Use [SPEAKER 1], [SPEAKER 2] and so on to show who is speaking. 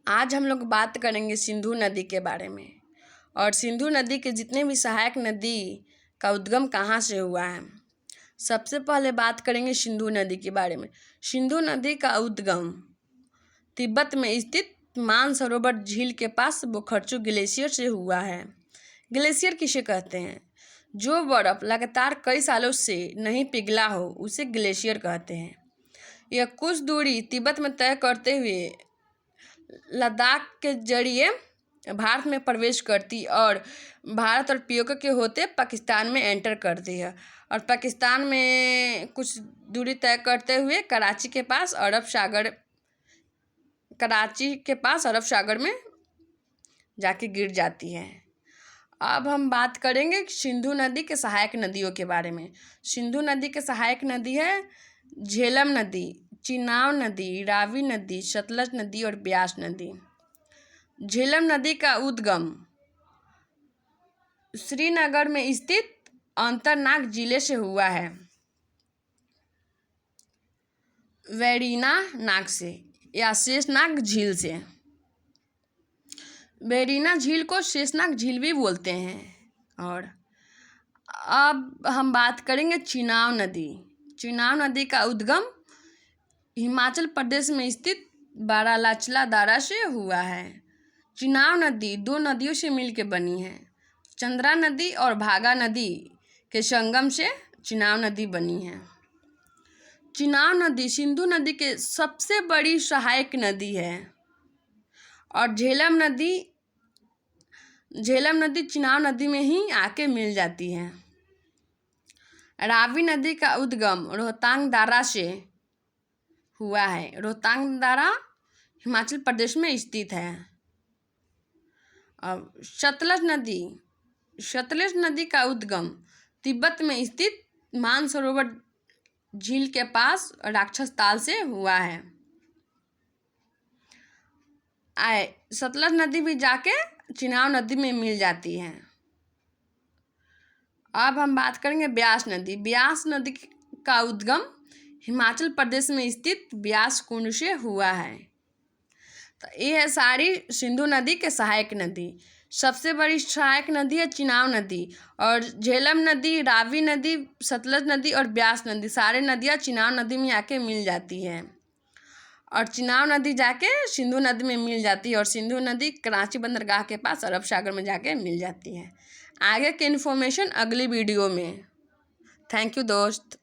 [SPEAKER 1] आज हम लोग बात करेंगे सिंधु नदी के बारे में। और सिंधु नदी के जितने भी सहायक नदी का उद्गम कहाँ से हुआ है। सबसे पहले बात करेंगे सिंधु नदी के बारे में। सिंधु नदी का उद्गम तिब्बत में स्थित मानसरोवर झील के पास बोखर्चू ग्लेशियर से हुआ है। ग्लेशियर किसे कहते हैं? जो बर्फ लगातार कई सालों से नहीं पिघला हो उसे ग्लेशियर कहते हैं। यह कुछ दूरी तिब्बत में तय करते हुए लद्दाख के जरिए भारत में प्रवेश करती और भारत और पीओके के होते पाकिस्तान में एंटर करती है। और पाकिस्तान में कुछ दूरी तय करते हुए कराची के पास अरब सागर में जाके गिर जाती है। अब हम बात करेंगे सिंधु नदी के सहायक नदियों के बारे में। सिंधु नदी के सहायक नदी है झेलम नदी, चिनाब नदी, रावी नदी, सतलज नदी और ब्यास नदी। झेलम नदी का उद्गम श्रीनगर में स्थित अंतरनाग जिले से हुआ है, वेरिना नाग से या शेषनाग झील से। वेरिना झील को शेषनाग झील भी बोलते हैं। और अब हम बात करेंगे चिनाब नदी। चिनाब नदी का उद्गम हिमाचल प्रदेश में स्थित बारालाचला दारा से हुआ है। चिनाब नदी दो नदियों से मिलकर बनी है। चंद्रा नदी और भागा नदी के संगम से चिनाब नदी बनी है। चिनाब नदी सिंधु नदी के सबसे बड़ी सहायक नदी है। और झेलम नदी चिनाब नदी में ही आके मिल जाती है। रावी नदी का उद्गम रोहतांग दारा से हुआ है। रोहतांग दारा हिमाचल प्रदेश में स्थित है। अब सतलज नदी का उद्गम तिब्बत में स्थित मानसरोवर झील के पास राक्षस ताल से हुआ है। सतलज नदी भी जाके चिनाब नदी में मिल जाती है। अब हम बात करेंगे ब्यास नदी। ब्यास नदी का उद्गम हिमाचल प्रदेश में स्थित ब्यास कुंड से हुआ है। तो ये है सारी सिंधु नदी के सहायक नदी। सबसे बड़ी सहायक नदी है चिनाब नदी, और झेलम नदी, रावी नदी, सतलज नदी और ब्यास नदी, सारे नदियाँ चिनाब नदी में आके मिल जाती है। और चिनाब नदी जाके सिंधु नदी में मिल जाती है। और सिंधु नदी कराची बंदरगाह के पास अरब सागर में जाके मिल जाती है। आगे के इन्फॉर्मेशन अगली वीडियो में। थैंक यू दोस्त।